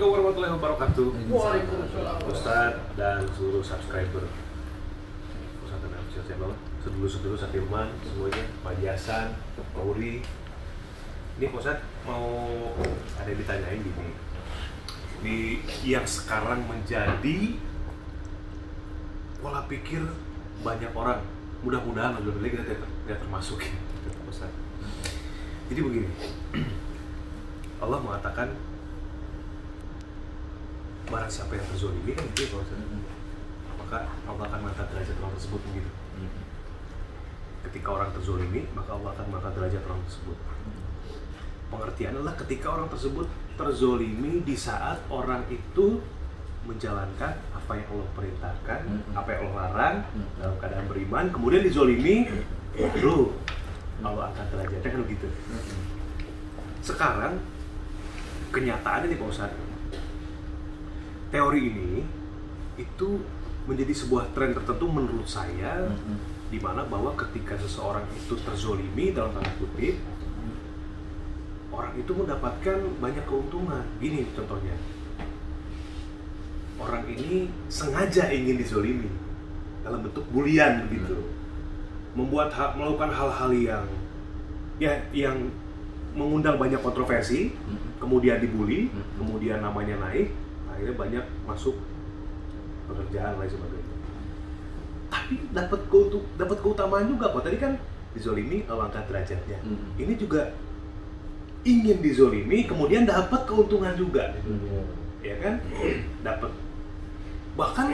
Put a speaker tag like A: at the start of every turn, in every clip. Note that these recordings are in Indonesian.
A: Assalamualaikum warahmatullahi wabarakatuh.
B: Waalaikumsalam.
A: Ustadz dan seluruh subscriber Ustadz dan Afisya Channel, sedulur-sedulur Satilman semuanya, Pak Jasan, Pak Uri. Ini Pak Ustadz mau ada yang ditanyain gini. Di yang sekarang menjadi pola pikir banyak orang, mudah-mudahan kita tidak termasuk ya, Pak Ustadz. Jadi begini, Allah mengatakan barang siapa yang terzolimi kan gitu ya Pak Ustadz. Maka Allah akan mengangkat derajat orang tersebut begitu. Ketika orang terzolimi, maka Allah akan mengangkat derajat orang tersebut. Pengertian adalah ketika orang tersebut terzolimi di saat orang itu menjalankan apa yang Allah perintahkan, apa yang Allah larang dalam keadaan beriman, kemudian dizolimi, baru Allah angkat derajatnya kan begitu. Sekarang kenyataannya nih Pak Ustadz, teori ini itu menjadi sebuah tren tertentu menurut saya, di mana bahwa ketika seseorang itu terzolimi dalam tanda kutip, orang itu mendapatkan banyak keuntungan. Gini contohnya, orang ini sengaja ingin dizolimi dalam bentuk bulian begitu, melakukan hal-hal yang mengundang banyak kontroversi, kemudian dibully, kemudian namanya naik, akhirnya banyak masuk pekerjaan lain sebagainya. Tapi dapat keutamaan juga kok. Tadi kan dizolimi Allah angkat derajatnya. Ini juga ingin dizolimi kemudian dapat keuntungan juga. Ya kan? Dapat. Bahkan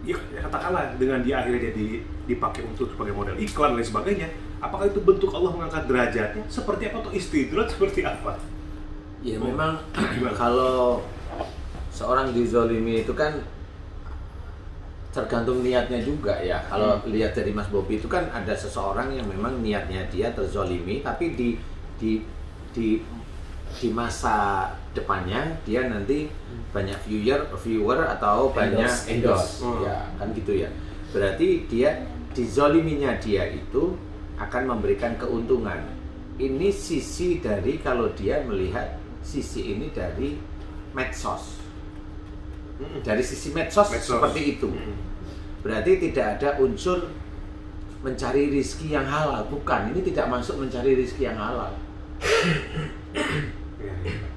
A: ya katakanlah dengan dia akhirnya dipakai untuk sebagai model iklan dan lain sebagainya. Apakah itu bentuk Allah mengangkat derajatnya? Seperti apa, atau istidraj seperti apa?
B: Ya memang kalau seorang dizolimi itu kan tergantung niatnya juga ya. Kalau lihat dari Mas Bobi itu kan ada seseorang yang memang niatnya dia terzolimi, tapi di masa depannya dia nanti banyak viewer atau banyak endorse. Ya kan gitu ya. Berarti dia dizoliminya dia itu akan memberikan keuntungan. Ini sisi dari kalau dia melihat sisi ini dari medsos. Dari sisi medsos seperti itu. Berarti tidak ada unsur mencari rizki yang halal. Bukan, ini tidak masuk mencari rizki yang halal.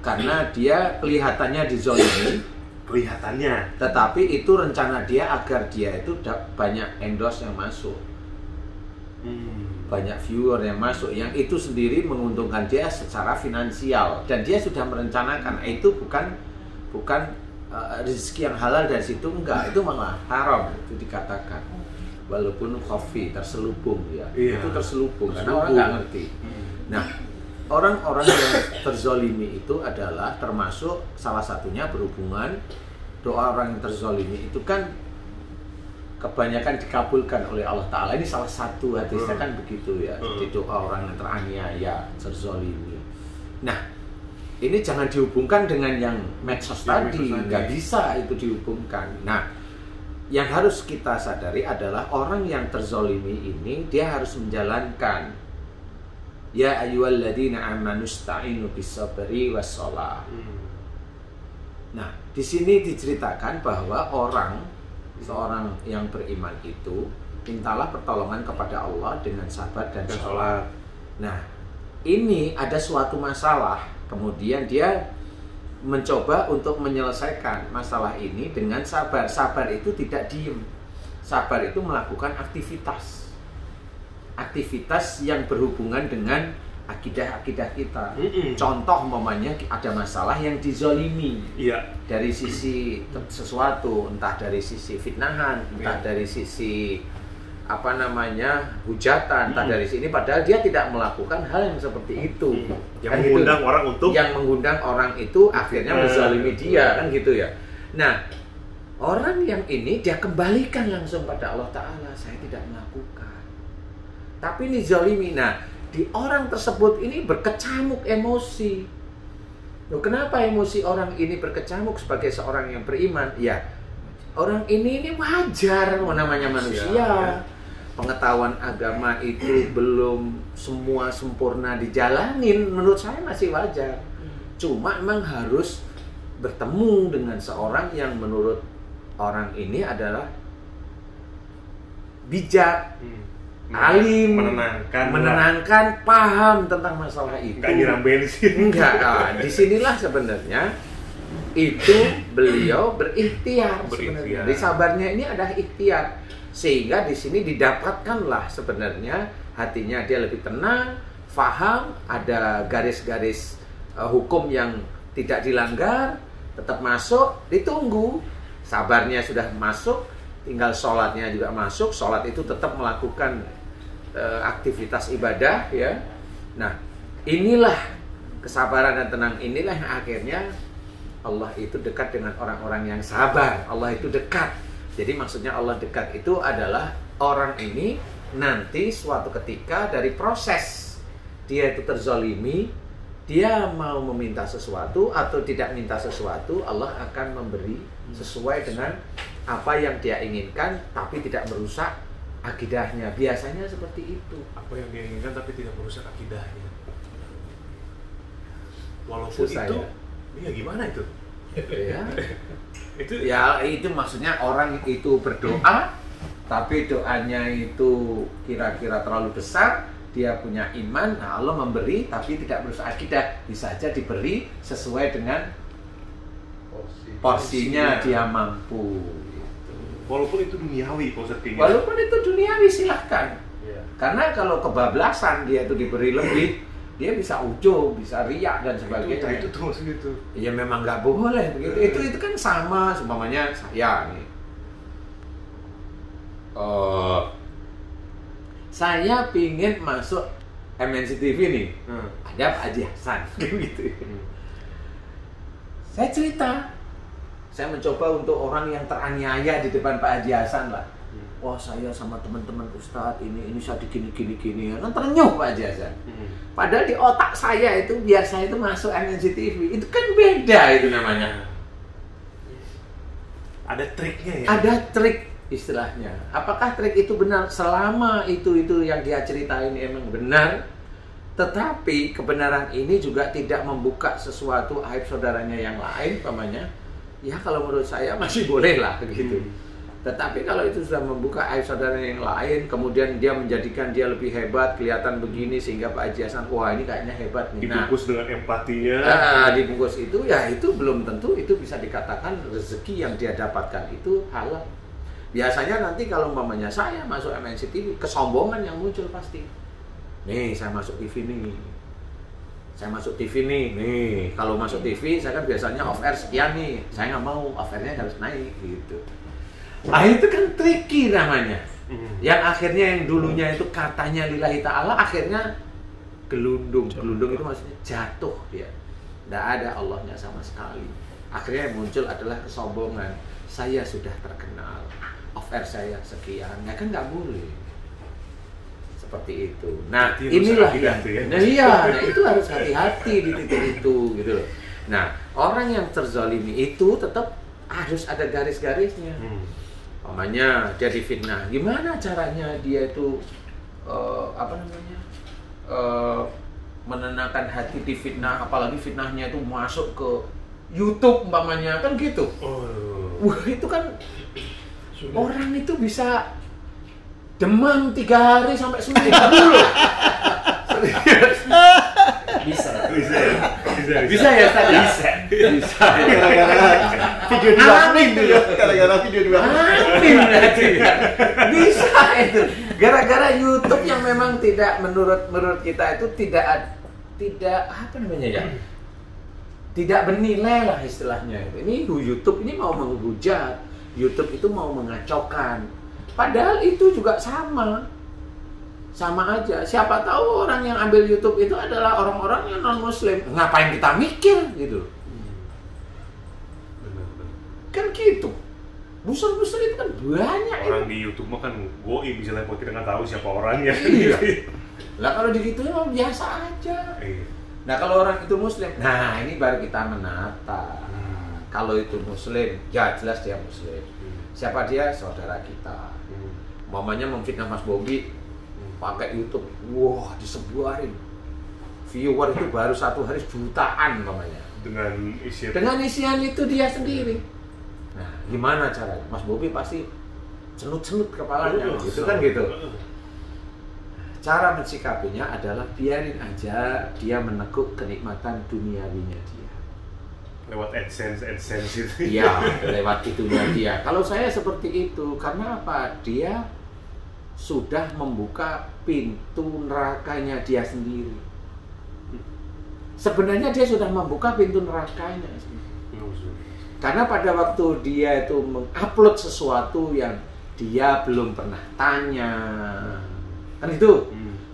B: Karena dia kelihatannya dizolimi,
A: kelihatannya,
B: tetapi itu rencana dia agar dia itu banyak endorse yang masuk, banyak viewer yang masuk, yang itu sendiri menguntungkan dia secara finansial, dan dia sudah merencanakan. Itu bukan rezeki yang halal dari situ, enggak, itu malah haram itu dikatakan. Walaupun kopi terselubung ya, itu terselubung karena orang nggak ngerti. Nah, orang-orang yang terzolimi itu adalah termasuk salah satunya berhubungan doa orang yang terzolimi itu kan kebanyakan dikabulkan oleh Allah Ta'ala. Ini salah satu hadisnya kan begitu ya. Jadi doa orang yang teraniaya, terzolimi. Nah, ini jangan dihubungkan dengan yang medsos tadi, nggak bisa itu dihubungkan. Nah, yang harus kita sadari adalah orang yang terzolimi ini dia harus menjalankan ya ayyuhalladzina amanu ista'inu bis-sabri was-shalah. Nah, di sini diceritakan bahwa seorang yang beriman itu mintalah pertolongan kepada Allah dengan sabar dan sholat. Nah, ini ada suatu masalah, kemudian dia mencoba untuk menyelesaikan masalah ini dengan sabar. Sabar itu tidak diem. Sabar itu melakukan aktivitas yang berhubungan dengan akidah-akidah kita. Contoh umpamanya ada masalah yang dizolimi dari sisi sesuatu, entah dari sisi fitnahan, entah dari sisi hujatan, entah dari sini, padahal dia tidak melakukan hal yang seperti itu.
A: Yang mengundang orang untuk
B: mengundang orang itu akhirnya menzalimi dia, kan gitu ya. Nah, orang yang ini dia kembalikan langsung pada Allah Ta'ala, saya tidak melakukan, tapi ini zalimi. Nah, di orang tersebut ini berkecamuk emosi. Loh, kenapa emosi orang ini berkecamuk sebagai seorang yang beriman? Ya, orang ini wajar, namanya manusia. Pengetahuan agama itu belum semua sempurna dijalanin, menurut saya masih wajar. Cuma memang harus bertemu dengan seorang yang menurut orang ini adalah bijak, alim, menenangkan, paham tentang masalah itu.
A: Nggak nyiram bensin.
B: Enggak, disinilah sebenarnya itu beliau berikhtiar sebenarnya. Di sabarnya ini ada ikhtiar, sehingga di sini didapatkanlah sebenarnya hatinya dia lebih tenang, faham, ada garis-garis hukum yang tidak dilanggar, tetap masuk, ditunggu. Sabarnya sudah masuk, tinggal sholatnya juga masuk. Sholat itu tetap melakukan aktivitas ibadah, ya. Nah, inilah kesabaran dan tenang inilah yang akhirnya Allah itu dekat dengan orang-orang yang sabar. Allah itu dekat. Jadi maksudnya Allah dekat itu adalah orang ini nanti suatu ketika dari proses dia itu terzolimi, dia mau meminta sesuatu atau tidak minta sesuatu, Allah akan memberi sesuai dengan apa yang dia inginkan, tapi tidak merusak akidahnya. Biasanya seperti itu.
A: Apa yang dia inginkan tapi tidak merusak akidahnya. Walaupun
B: Susah,
A: itu,
B: ya?
A: Gimana itu?
B: Ya. itu maksudnya orang itu berdoa, tapi doanya itu kira-kira terlalu besar. Dia punya iman, nah Allah memberi tapi tidak merusak akidah. Bisa saja diberi sesuai dengan porsinya dia mampu.
A: Walaupun itu duniawi,
B: walaupun itu duniawi, silahkan. Karena kalau kebablasan dia itu diberi lebih, dia bisa ujub, bisa riak dan sebagainya.
A: Itu terus gitu.
B: Ya memang nggak boleh begitu. Itu kan sama, umpamanya saya nih. Saya pingin masuk MNC TV nih. Ada Pak Haji Hasan gitu. Saya cerita. Saya mencoba untuk orang yang teraniaya di depan Pak Haji Hasan lah. Wah, saya sama teman-teman Ustadz ini saya gini. Kan terenyuh Pak Haji Hasan. Padahal di otak saya itu biar saya itu masuk MNC TV, itu kan beda itu namanya.
A: Ada triknya ya?
B: Ada trik istilahnya. Apakah trik itu benar? Selama itu yang dia ceritain emang benar, tetapi kebenaran ini juga tidak membuka sesuatu aib saudaranya yang lain, umpamanya. Ya kalau menurut saya masih boleh lah gitu. Tetapi kalau itu sudah membuka aib saudara yang lain, kemudian dia menjadikan dia lebih hebat, kelihatan begini sehingga Pak Haji Hasan, wah ini kayaknya hebat nih.
A: Dibungkus dengan empatinya.
B: Dibungkus itu, ya itu belum tentu itu bisa dikatakan rezeki yang dia dapatkan itu halal. Biasanya nanti kalau umpamanya saya masuk MNC TV, kesombongan yang muncul pasti. Nih saya masuk TV nih. Saya masuk TV nih. Kalau masuk TV saya kan biasanya off air sekian nih. Saya nggak mau, off airnya harus naik gitu. Itu kan tricky namanya. Yang akhirnya yang dulunya itu katanya lillahi ta'ala, akhirnya gelundung. Gelundung itu maksudnya jatuh ya. Tidak ada Allahnya sama sekali. Akhirnya yang muncul adalah kesombongan. Saya sudah terkenal, off air saya sekian. Ya kan nggak boleh seperti itu. Nah, inilah yang nah itu harus hati-hati di titik itu gitu loh. Nah, orang yang terzalimi itu tetap harus ada garis-garisnya. Namanya dia difitnah. Gimana caranya dia itu menenangkan hati difitnah, apalagi fitnahnya itu masuk ke YouTube umpamanya kan gitu. Wah, itu kan orang itu bisa demam 3 hari sampai seminggu dulu. Bisa ya tadi? Bisa.
A: Video gara-gara video dua.
B: Bisa itu. Gara-gara YouTube yang memang tidak menurut kita itu tidak apa namanya ya? Tidak bernilai lah istilahnya. Ini YouTube ini mau menghujat, YouTube itu mau mengacaukan. Padahal itu juga sama aja. Siapa tahu orang yang ambil YouTube itu adalah orang-orang yang non-muslim. Ngapain kita mikir gitu? Kan gitu. Buser-buser itu kan banyak.
A: Orang di YouTube mah kan goib, misalnya kalau kita nggak tahu siapa orangnya.
B: Iya. Lah kalau digituin mah biasa aja. Nah kalau orang itu muslim, nah ini baru kita menata. Kalau itu muslim, ya jelas dia muslim. Siapa dia? Saudara kita. Mamanya memfitnah Mas Bogi pakai YouTube, wah disebarin. Viewer itu baru 1 hari jutaan mamanya. Dengan isian itu dia sendiri. Nah, gimana caranya? Mas Bobi pasti cenut-cenut kepalanya, gitu kan gitu. Cara mensikapinya adalah biarin aja dia menekuk kenikmatan duniawinya dia.
A: Lewat AdSense itu.
B: Iya, lewat itunya dia. Kalau saya seperti itu, karena apa? Dia sudah membuka pintu nerakanya dia sendiri. Sebenarnya dia sudah membuka pintu nerakanya. Karena pada waktu dia itu mengupload sesuatu yang dia belum pernah tanya, kan itu,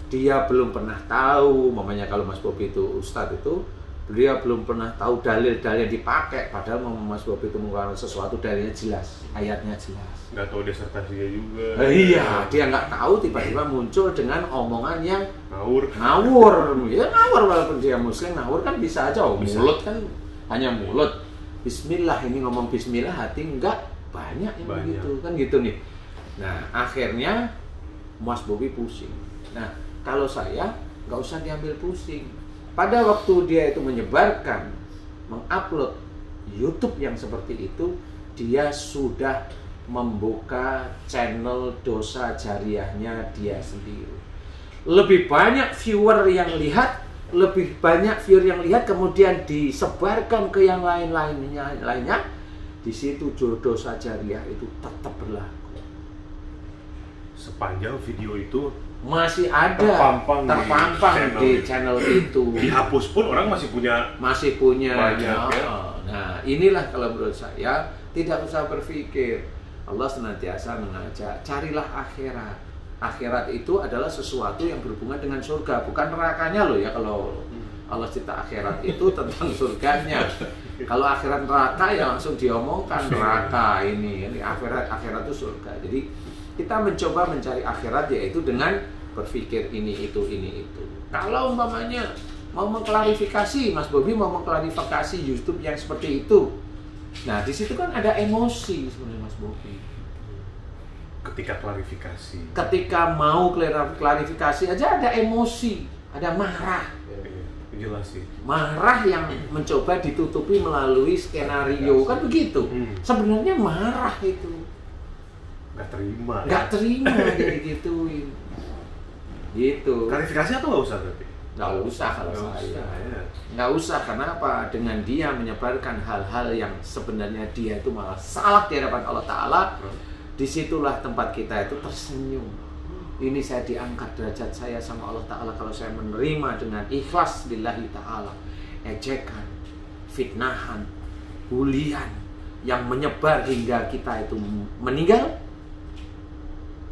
B: dia belum pernah tahu. Mamanya kalau Mas Bobi itu ustadz itu, dia belum pernah tahu dalil-dalil yang dipakai. Padahal Mas Bobi itu mengeluarkan sesuatu, dalilnya jelas, ayatnya jelas.
A: Nggak tahu disertasinya juga.
B: Iya, dia nggak tahu, tiba-tiba muncul dengan omongan yang
A: ngawur.
B: Ya ngawur, walaupun dia muslim, ngawur kan bisa aja. Mulut kan hanya mulut. Bismillah, ini ngomong bismillah, hati enggak banyak yang begitu, kan gitu nih. Nah, akhirnya Mas Bobi pusing. Nah, kalau saya nggak usah diambil pusing. Pada waktu dia itu menyebarkan, mengupload YouTube yang seperti itu, dia sudah membuka channel dosa jariahnya dia sendiri. Lebih banyak viewer yang lihat, kemudian disebarkan ke yang lainnya. Di situ dosa jariah itu tetap berlaku.
A: Sepanjang video itu
B: masih ada terpampang di channel itu.
A: Dihapus pun orang masih punya banyak, ya.
B: Nah, inilah kalau menurut saya, tidak usah berpikir. Allah senantiasa mengajak, carilah akhirat. Akhirat itu adalah sesuatu yang berhubungan dengan surga, bukan nerakanya loh ya. Kalau Allah cipta akhirat itu tentang surganya. Kalau akhirat neraka ya langsung diomongkan neraka ini akhirat itu surga. Jadi kita mencoba mencari akhirat yaitu dengan berpikir ini itu. Kalau umpamanya mau mengklarifikasi, Mas Bobi mau mengklarifikasi YouTube yang seperti itu. Nah, di situ kan ada emosi sebenarnya Mas Bobi. Ketika mau klarifikasi aja ada emosi, ada marah.
A: Jelas sih.
B: Marah yang mencoba ditutupi melalui skenario, kan begitu. Sebenarnya marah itu. Nggak terima jadi gituin. Gitu.
A: Klarifikasi atau nggak usah berarti?
B: Nggak usah kalau saya. Nggak usah, kenapa? Dengan dia menyebarkan hal-hal yang sebenarnya dia itu malah salah di hadapan Allah Ta'ala, disitulah tempat kita itu tersenyum. Ini saya diangkat derajat saya sama Allah Ta'ala kalau saya menerima dengan ikhlas lillahi ta'ala. Ejekan, fitnahan, bulian yang menyebar hingga kita itu meninggal,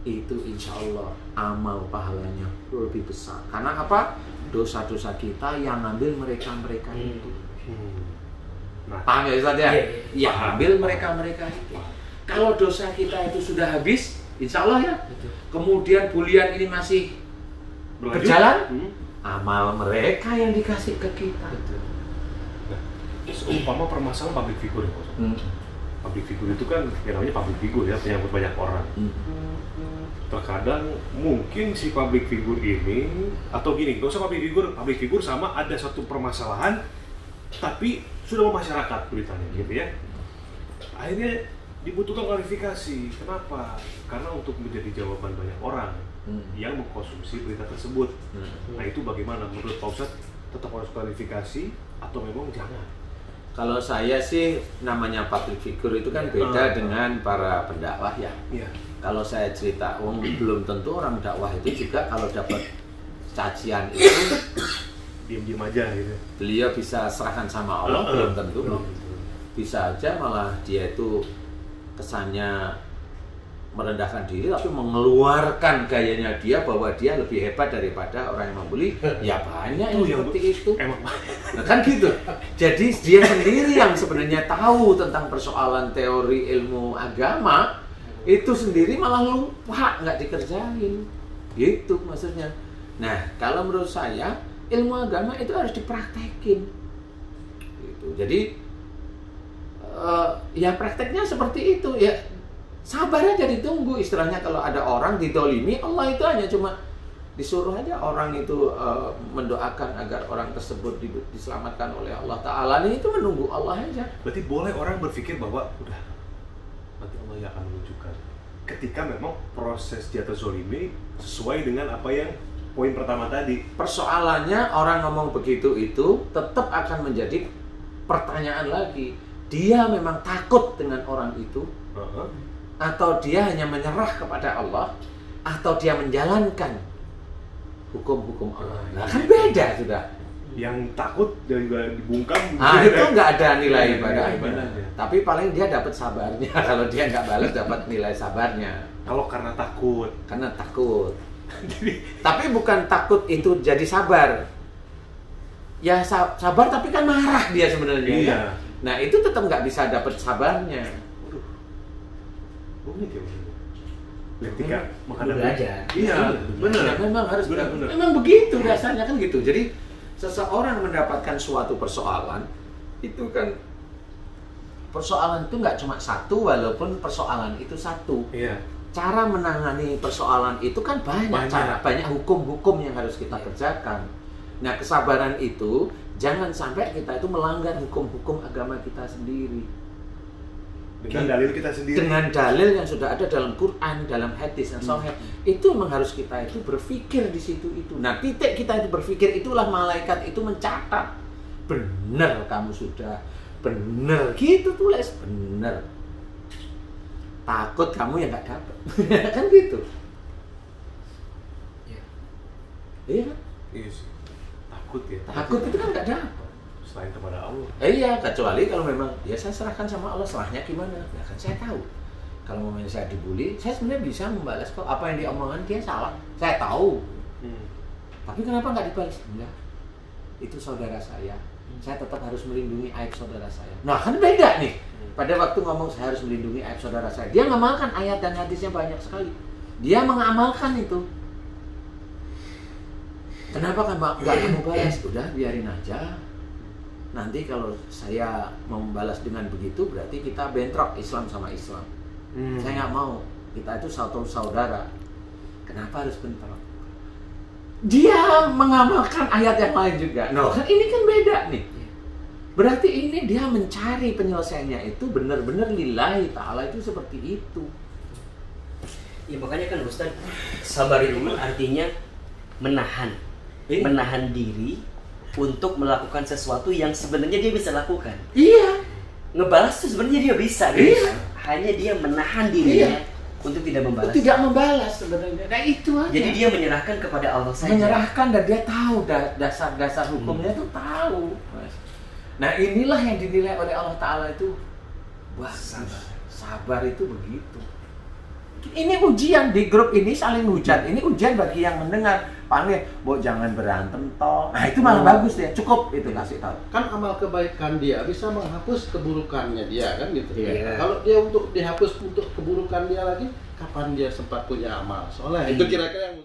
B: itu insya Allah amal pahalanya lebih besar. Karena apa? Dosa-dosa kita yang ambil mereka itu. Paham ya Ustaz ya? Yang ambil mereka itu. Kalau dosa kita itu sudah habis, insya Allah ya, kemudian bulian ini masih berjalan, amal mereka yang dikasih ke kita.
A: Nah, seumpama permasalahan public figure ya, public figure itu kan yang namanya public figure ya, penyambut banyak orang. Terkadang mungkin si public figure ini, atau gini, gak usah public figure sama ada satu permasalahan tapi sudah memasyarakat beritanya gitu ya. Akhirnya dibutuhkan klarifikasi. Kenapa? Karena untuk menjadi jawaban banyak orang yang mengkonsumsi berita tersebut. Nah, itu bagaimana menurut Pak Ustadz? Tetap harus klarifikasi atau memang jangan?
B: Kalau saya sih, namanya public figure itu kan beda dengan para pendakwah ya. Kalau saya cerita, belum tentu orang dakwah itu juga kalau dapat cacian itu
A: diam-diam aja gitu.
B: Beliau bisa serahkan sama Allah, belum tentu. Bisa aja malah dia itu kesannya merendahkan diri tapi mengeluarkan gayanya dia bahwa dia lebih hebat daripada orang yang membuli. Ya banyak yang seperti itu. Nah, kan gitu. Jadi dia sendiri yang sebenarnya tahu tentang persoalan teori ilmu agama itu sendiri malah lupa, nggak dikerjain. Gitu maksudnya. Nah, kalau menurut saya ilmu agama itu harus dipraktekin. Gitu. Jadi ya prakteknya seperti itu ya, sabar aja ditunggu. Istilahnya kalau ada orang didolimi, Allah itu hanya cuma Disuruh aja orang itu mendoakan agar orang tersebut diselamatkan oleh Allah Ta'ala. Ini itu menunggu Allah aja.
A: Berarti boleh orang berpikir bahwa udah, nanti Allah yang akan menunjukkan. Ketika memang proses dia terzolimi sesuai dengan apa yang poin pertama tadi.
B: Persoalannya orang ngomong begitu itu tetap akan menjadi pertanyaan lagi. Dia memang takut dengan orang itu, atau dia hanya menyerah kepada Allah, atau dia menjalankan hukum-hukum Allah. Nah, kan beda sudah.
A: Yang takut dan juga dibungkam.
B: Itu nggak ada nilai ibadahnya. Tapi paling dia dapat sabarnya. Kalau dia nggak balas dapat nilai sabarnya.
A: Kalau karena takut.
B: Karena takut. Tapi bukan takut itu jadi sabar. Ya sabar tapi kan marah dia sebenarnya.
A: Iya.
B: Kan? Nah itu tetap nggak bisa dapat sabarnya.
A: Rumit ya. Ketika menghadapi
C: belajar.
A: Iya, benar.
B: Ya, memang harus
A: benar.
B: Memang begitu dasarnya kan gitu. Jadi seseorang mendapatkan suatu persoalan itu kan persoalan itu nggak cuma satu, walaupun persoalan itu satu.
A: Iya.
B: Cara menangani persoalan itu kan banyak cara, banyak hukum-hukum yang harus kita kerjakan. Nah, kesabaran itu jangan sampai kita itu melanggar hukum-hukum agama kita sendiri.
A: Dengan dalil kita sendiri.
B: Dengan dalil yang sudah ada dalam Quran, dalam hadis yang sahih. Itu memang harus kita itu berpikir di situ itu. Nah, titik kita itu berpikir itulah malaikat itu mencatat. Benar kamu sudah, benar gitu tulis, benar. Takut kamu yang nggak dapat. Kan gitu. Iya kan?
A: Iya sih. Takut ya.
B: Takut itu kan nggak dapat.
A: Selain kepada Allah.
B: Iya, kecuali kalau memang ya saya serahkan sama Allah, selahnya gimana? Ya kan saya tahu. Kalau memang saya dibully, saya sebenarnya bisa membalas kok. Apa yang diomongkan dia salah. Saya tahu. Tapi kenapa nggak dibalas? Enggak. Itu saudara saya. Saya tetap harus melindungi aib saudara saya. Nah, kan beda nih. Pada waktu ngomong saya harus melindungi aib saudara saya, dia ngamalkan ayat dan hadisnya banyak sekali. Dia mengamalkan itu. Kenapa kan nggak kamu balas? Udah biarin aja. Nanti kalau saya mau membalas dengan begitu, berarti kita bentrok Islam sama Islam. Saya nggak mau. Kita itu satu saudara. Kenapa harus bentrok? Dia mengamalkan ayat yang lain juga. No, kan ini kan beda nih. Berarti ini dia mencari penyelesaiannya itu benar-benar lillahi ta'ala, itu seperti itu.
C: Ya makanya kan Ustaz, sabar itu artinya menahan. Menahan diri untuk melakukan sesuatu yang sebenarnya dia bisa lakukan.
B: Iya.
C: Ngebalas itu sebenarnya dia bisa.
B: Iya.
C: Hanya dia menahan dirinya untuk tidak membalas.
B: Tidak membalas sebenarnya. Nah itu aja.
C: Jadi dia menyerahkan kepada Allah saja.
B: Menyerahkan, dan dia tahu dasar-dasar hukumnya itu tahu. Nah inilah yang dinilai oleh Allah Ta'ala itu. Wah, sabar itu begitu. Ini ujian, di grup ini saling hujat. Ini ujian bagi yang mendengar. Panggil, "Bo, jangan berantem toh." Nah itu malah bagus ya, cukup itu kasih tahu.
D: Kan amal kebaikan dia bisa menghapus keburukannya dia, kan gitu.
B: Iya.
D: Kalau dia untuk dihapus untuk keburukan dia lagi, kapan dia sempat punya amal soleh? Itu kira-kira yang